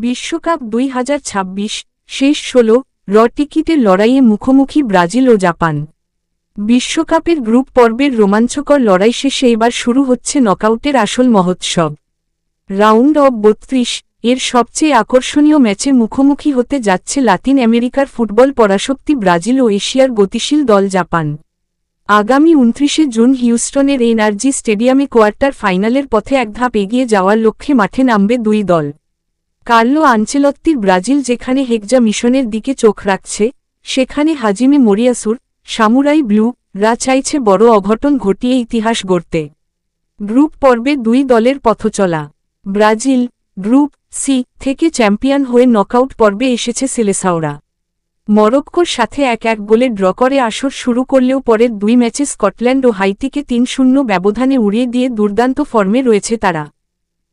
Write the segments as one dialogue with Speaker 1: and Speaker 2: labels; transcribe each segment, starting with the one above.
Speaker 1: বিশ্বকাপ 2026 শেষ 16 র টিকিটের লড়াইয়ে মুখোমুখি ব্রাজিল ও জাপান। বিশ্বকাপের গ্রুপ পর্বের রোমাঞ্চকর লড়াই শেষে এবার শুরু হচ্ছে নকআউটের আসল মহোৎসব। রাউন্ড অব 32 এর সবচেয়ে আকর্ষণীয় ম্যাচে মুখোমুখি হতে যাচ্ছে লাতিন আমেরিকার ফুটবল পরাশক্তি ব্রাজিল ও এশিয়ার গতিশীল দল জাপান। আগামী 29 জুন হিউস্টনের এনআরজি স্টেডিয়ামে কোয়ার্টার ফাইনালের পথে এক ধাপ এগিয়ে যাওয়ার লক্ষ্যে মাঠে নামবে দুই দল। কার্লো আনচেলত্তির ব্রাজিল যেখানে হেক্সা মিশনের দিকে চোখ রাখছে, সেখানে হাজিমে মোরিয়াসুর সামুরাই ব্লু রা চাইছে বড় অঘটন ঘটিয়ে ইতিহাস গড়তে। গ্রুপ পর্বে দুই দলের পথচলা। ব্রাজিল গ্রুপ সি থেকে চ্যাম্পিয়ন হয়ে নকআউট পর্বে এসেছে সেলেসাওরা। মরক্কোর সাথে 1-1 গোলে ড্র করে আসর শুরু করলেও পরের দুই ম্যাচে স্কটল্যান্ড ও হাইতিকে 3-0 ব্যবধানে উড়িয়ে দিয়ে দুর্দান্ত ফর্মে রয়েছে তারা।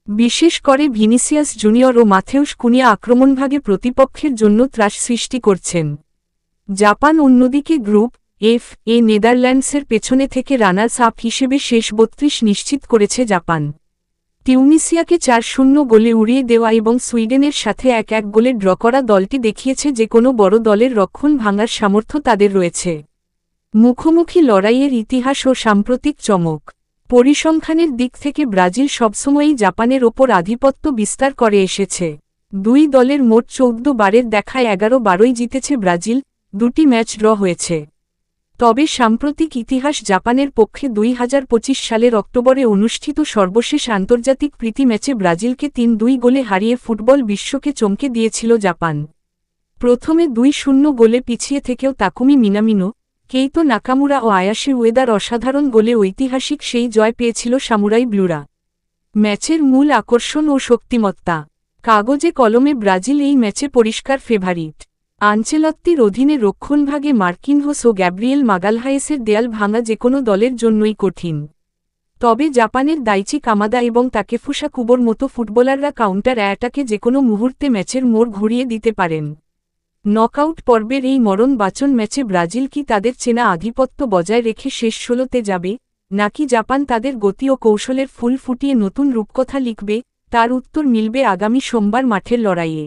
Speaker 1: বিশেষ করে ভিনিসিয়াস জুনিয়র ও মাথেউস কুনিয়া আক্রমণভাগে প্রতিপক্ষের জন্য ত্রাস সৃষ্টি করছেন। জাপান অন্যদিকে গ্রুপ এফ এ নেদারল্যান্ডসের পেছনে থেকে রানার্স আপ হিসেবে শেষ 32 নিশ্চিত করেছে জাপান। টিউনিসিয়াকে 4-0 গোলে উড়িয়ে দেওয়া এবং সুইডেনের সাথে 1-1 গোলে ড্র করা দলটি দেখিয়েছে যে কোনো বড় দলের রক্ষণ ভাঙার সামর্থ্য তাদের রয়েছে। মুখোমুখি লড়াইয়ের ইতিহাস ও সাম্প্রতিক চমক। পরিসংখ্যানের দিক থেকে ব্রাজিল সবসময়ই জাপানের ওপর আধিপত্য বিস্তার করে এসেছে। দুই দলের মোট 14 বারের দেখায় 11-12 জিতেছে ব্রাজিল, দুটি ম্যাচ ড্র হয়েছে। তবে সাম্প্রতিক ইতিহাস জাপানের পক্ষে 2025 সালের অক্টোবরে অনুষ্ঠিত সর্বশেষ আন্তর্জাতিক প্রীতি ম্যাচে ব্রাজিলকে 3-2 গোলে হারিয়ে ফুটবল বিশ্বকে চমকে দিয়েছিল জাপান। প্রথমে 2-0 গোলে পিছিয়ে থেকেও তাকুমি মিনামিনো, কেইতো নাকামুরা ও আয়াশি উয়েদার অসাধারণ গোলে ঐতিহাসিক সেই জয় পেয়েছিল সামুরাই ব্লুরা। ম্যাচের মূল আকর্ষণ ও শক্তিমত্তা। কাগজে কলমে ব্রাজিল এই ম্যাচে পরিষ্কার ফেভারিট। আনচেলত্তির অধীনে রক্ষণভাগে মার্কিনহোস ও গ্যাব্রিয়েল মাগালহায়েসের দেয়াল ভাঙা যেকোনো দলের জন্যই কঠিন। তবে জাপানের দাইচি কামাদা এবং তাকেফুসা কুবোর মতো ফুটবলাররা কাউন্টার অ্যাটাকে যেকোনো মুহূর্তে ম্যাচের মোড় ঘুরিয়ে দিতে পারেন। নকআউট পর্বের এই মরণ বাচন ম্যাচে ব্রাজিল কি তাদের চেনা আধিপত্য বজায় রেখে শেষ 16তে যাবে, নাকি জাপান তাদের গতি ও কৌশলের ফুল ফুটিয়ে নতুন রূপকথা লিখবে, তার উত্তর মিলবে আগামী সোমবার মাঠের লড়াইয়ে।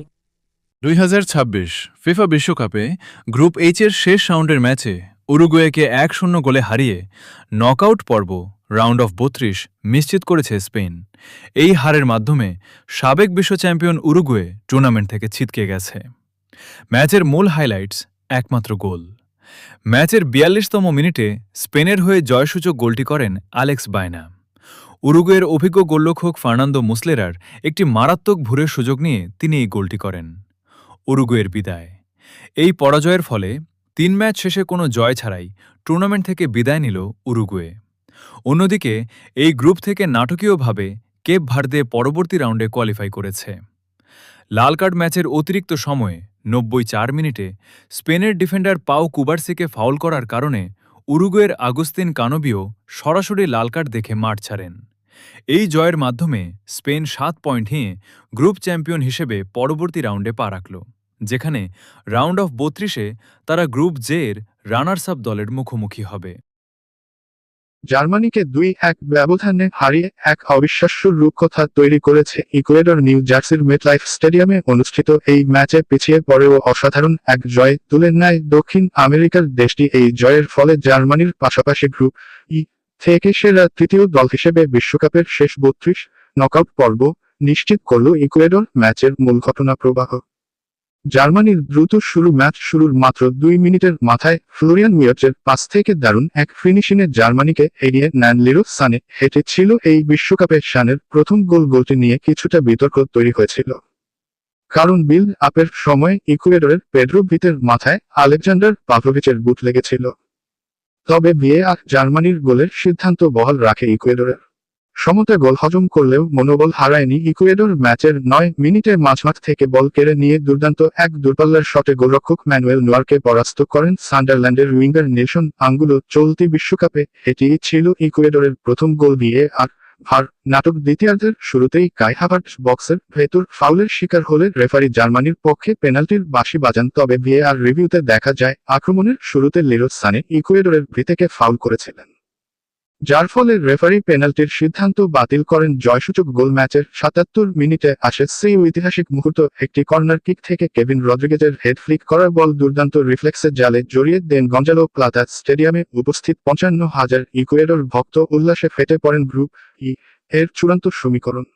Speaker 2: 2026 ফিফা বিশ্বকাপে গ্রুপ এইচের শেষ রাউন্ডের ম্যাচে উরুগুয়েকে 1-0 গোলে হারিয়ে নকআউট পর্ব রাউন্ড অফ 32 নিশ্চিত করেছে স্পেন। এই হারের মাধ্যমে সাবেক বিশ্ব চ্যাম্পিয়ন উরুগুয়ে টুর্নামেন্ট থেকে ছিটকে গেছে। ম্যাচের মূল হাইলাইটস একমাত্র গোল। ম্যাচের 42তম মিনিটে স্পেনের হয়ে জয়সূচক গোলটি করেন আলেক্স বায়না। উরুগুয়ের অভিজ্ঞ গোলরক্ষক ফার্নান্দো মুসলেরার একটি মারাত্মক ভুরের সুযোগ নিয়ে তিনি এই গোলটি করেন। উরুগুয়ের বিদায়। এই পরাজয়ের ফলে 3 ম্যাচ শেষে কোনো জয় ছাড়াই টুর্নামেন্ট থেকে বিদায় নিল উরুগুয়ে। অন্যদিকে এই গ্রুপ থেকে নাটকীয়ভাবে কেপ ভার্দে পরবর্তী রাউন্ডে কোয়ালিফাই করেছে। লাল কার্ড ম্যাচের অতিরিক্ত সময়ে 94 মিনিটে স্পেনের ডিফেন্ডার পাও কুবার্সিকে ফাউল করার কারণে উরুগুয়ের আগুস্তিন কানোবিও সরাসরি লাল কার্ড দেখে মাঠ ছাড়েন। এই জয়ের মাধ্যমে স্পেন 7 পয়েন্ট নিয়ে গ্রুপ চ্যাম্পিয়ন হিসেবে পরবর্তী রাউন্ডে পা রাখল, যেখানে রাউন্ড অফ 32-এ তারা গ্রুপ জে এর রানার্স আপ দলের মুখোমুখি হবে।
Speaker 3: জার্মানিকে 2-1 ব্যবধানে হারিয়ে এক অবিশ্বাস্য রূপকথা তৈরি করেছে ইকুয়েডর। নিউ জার্সির মেটলাইফ স্টেডিয়ামে অনুষ্ঠিত এই ম্যাচে পিছিয়ে পড়েও অসাধারণ এক জয় তুলে নেয় দক্ষিণ আমেরিকার দেশটি। এই জয়ের ফলে জার্মানির পাশাপাশি গ্রুপ ই থেকে সেরা তৃতীয় দল হিসেবে বিশ্বকাপের শেষ 32 নকআউট পর্ব নিশ্চিত করল ইকুয়েডর। ম্যাচের মূল ঘটনা প্রবাহ। জার্মানির দ্রুত শুরু। ম্যাচ শুরুর মাত্র 2 মিনিটের মাথায় ফ্লোরিয়ান উইর্টজের পাস থেকে দারুণ এক ফিনিশিংয়ে জার্মানিকে এগিয়ে নেন লিরো সানে। এটি ছিল এই বিশ্বকাপে সানের প্রথম গোল। গোলটি নিয়ে কিছুটা বিতর্ক তৈরি হয়েছিল, কারণ বিল্ড আপের সময় ইকুয়েডরের পেড্রো ভিতের মাথায় আলেকজান্ডার পাভলোভিচের বুট লেগেছিল। তবে ভিএআর জার্মানির গোলের সিদ্ধান্ত বহাল রাখে ইকুয়েডরের। সমতা গোল হজম করলেও মনোবল হারায়নি ইকুয়েডর। ম্যাচের 9 মিনিটে মাঝমাঠ থেকে বল কেড়ে নিয়ে দুর্দান্ত এক দূরপাল্লার শটে গোলরক্ষক ম্যানুয়েল নোয়ারকে পরাস্ত করেন সান্ডারল্যান্ডের উইঙ্গার নেলসন আঙ্গুলো। চলতি বিশ্বকাপে এটিই ছিল ইকুয়েডরের প্রথম গোল। ভিএআর ভার নাটক দ্বিতীয়ার্ধের শুরুতেই কাই হাভার্টস বক্সের ভেতর ফাউলের শিকার হলে রেফারি জার্মানির পক্ষে পেনাল্টির বাঁশি বাজান। তবে ভিএআর রিভিউতে দেখা যায় আক্রমণের শুরুতে লিরো সানে ইকুয়েডরের ভিতেকে ফাউল করেছিলেন। যার ফলে রেফারি পেনাল্টির সিদ্ধান্ত বাতিল করেন। জয়সূচক গোল ম্যাচের ৭৭ মিনিটে আসে সেই ঐতিহাসিক মুহূর্ত, একটি কর্নার কিক থেকে কেভিন রদ্রিগেজের হেড ফ্লিক করা বল দুর্দান্ত রিফ্লেক্সের জালে জড়িয়ে দেন গঞ্জালো প্লাতা। স্টেডিয়ামে উপস্থিত ৫৫,০০০ ইকুয়েডর ভক্ত উল্লাসে ফেটে পড়েন। গ্রুপ ই এর চূড়ান্ত সমীকরণ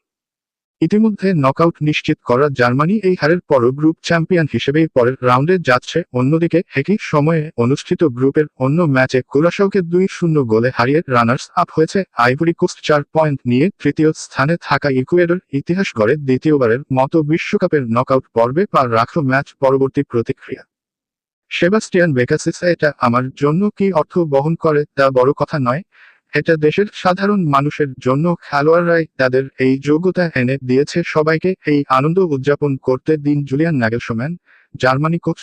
Speaker 3: ইতিমধ্যে নকআউট নিশ্চিত করা জার্মানি এই হারের পরও গ্রুপ চ্যাম্পিয়ন হিসেবেই পরের রাউন্ডে যাচ্ছে। অন্যদিকে একই সময়ে অনুষ্ঠিত গ্রুপের অন্য ম্যাচে কুরাশাওকে ২-০ গোলে হারিয়ে রানার্স আপ হয়েছে আইভরি কোস্ট। ৪ পয়েন্ট নিয়ে তৃতীয় স্থানে থাকা ইকুয়েডর ইতিহাস গড়ে দ্বিতীয়বারের মতো বিশ্বকাপের নকআউট পর্বে পা রাখল। ম্যাচ পরবর্তী প্রতিক্রিয়া সেবাস্টিয়ান বেকাসিস, এটা আমার জন্য কি অর্থ বহন করে তা বড় কথা নয়, এটা দেশের সাধারণ মানুষের জন্য। খেলোয়াড়রাই তাদের এই যোগ্যতা এনে দিয়েছে সবাইকে, এই আনন্দ উদযাপন করতে দিন। জুলিয়ান নাগেলসম্যান, জার্মানি কোচ,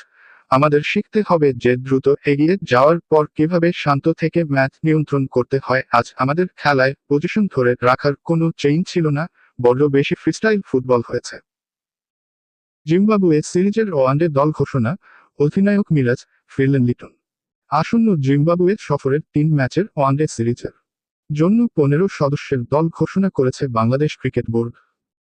Speaker 3: আমাদের শিখতে হবে যে দ্রুত এগিয়ে যাওয়ার পর কিভাবে শান্ত থেকে ম্যাচ নিয়ন্ত্রণ করতে হয়। আজ আমাদের খেলায় পজিশন ধরে রাখার কোনো চেইন ছিল না, বড় বেশি ফ্রিস্টাইল ফুটবল হয়েছে। জিম্বাবুয়ে সিরিজের ওয়ানডে দল ঘোষণা, অধিনায়ক মিরাজ, ফিরলেন লিটন। আসন্ন জিম্বাবুয়ে সফরের ৩ ম্যাচের ওয়ানডে সিরিজের জন্য ১৫ সদস্যের দল ঘোষণা করেছে বাংলাদেশ ক্রিকেট বোর্ড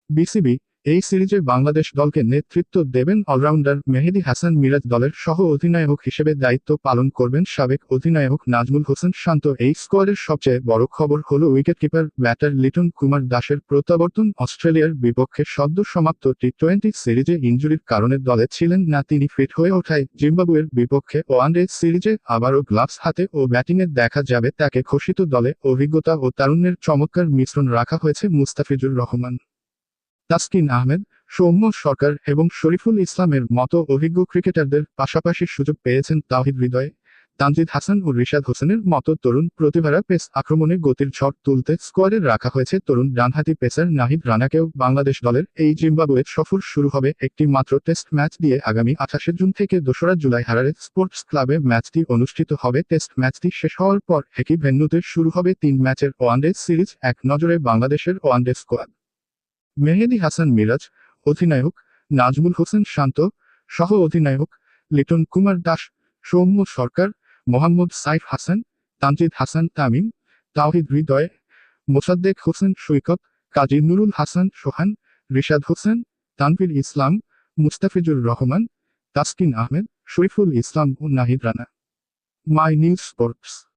Speaker 3: বিসিবি। এই সিরিজে বাংলাদেশ দলকে নেতৃত্ব দেবেন অলরাউন্ডার মেহেদী হাসান মিরাজ। দলের সহ অধিনায়ক হিসেবে দায়িত্ব পালন করবেন সাবেক অধিনায়ক নাজমুল হোসেন শান্ত। এই স্কোয়াডের সবচেয়ে বড় খবর হলো উইকেটকিপার ব্যাটার লিটন কুমার দাসের প্রত্যাবর্তন। অস্ট্রেলিয়ার বিপক্ষে সদ্য সমাপ্ত টি-20 সিরিজে ইনজুরির কারণে দলে ছিলেন না, তিনি ফিট হয়ে ওঠায় জিম্বাবুয়ের বিপক্ষে ওয়ানডে সিরিজে আবারও গ্লাভস হাতে ও ব্যাটিংয়ে দেখা যাবে তাকে। ঘোষিত দলে অভিজ্ঞতা ও তারুণ্যের চমৎকার মিশ্রণ রাখা হয়েছে। মুস্তাফিজুর রহমান, তাসকিন আহমেদ, সৌম্য সরকার এবং শরীফুল ইসলামের মতো অভিজ্ঞ ক্রিকেটারদের পাশাপাশি সুযোগ পেয়েছেন তাওহিদ হৃদয়, তানজিদ হাসান ও রিশাদ হোসেনের মতো তরুণ প্রতিভারা। পেস আক্রমণে গতির ঝড় তুলতে স্কোয়াডে রাখা হয়েছে তরুণ ডানহাতি পেসার নাহিদ রানাকেও। বাংলাদেশ দলের এই জিম্বাবুয়ে সফর শুরু হবে একটি মাত্র টেস্ট ম্যাচ দিয়ে। আগামী ২৮ জুন থেকে ২রা জুলাই হারারে স্পোর্টস ক্লাবে ম্যাচটি অনুষ্ঠিত হবে। টেস্ট ম্যাচটি শেষ হওয়ার পর একই ভেন্যুতে শুরু হবে ৩ ম্যাচের ওয়ানডে সিরিজ। এক নজরে বাংলাদেশের ওয়ানডে স্কোয়াড: মেহেদী হাসান মিরাজ, অধিনায়ক; নাজমুল হোসেন শান্ত, সহ অধিনায়ক; লিটন কুমার দাস, সৌম্য সরকার, মোহাম্মদ সাইফ হাসান, তানজিদ হাসান তামিম, তাওহিদ হৃদয়, মোসাদ্দেক হোসেন সৈকত, কাজী নুরুল হাসান সোহান, রিশাদ হোসেন, তানভীর ইসলাম, মুস্তাফিজুর রহমান, তাসকিন আহমেদ, শরীফুল ইসলাম ও Nahid Rana. My news sports.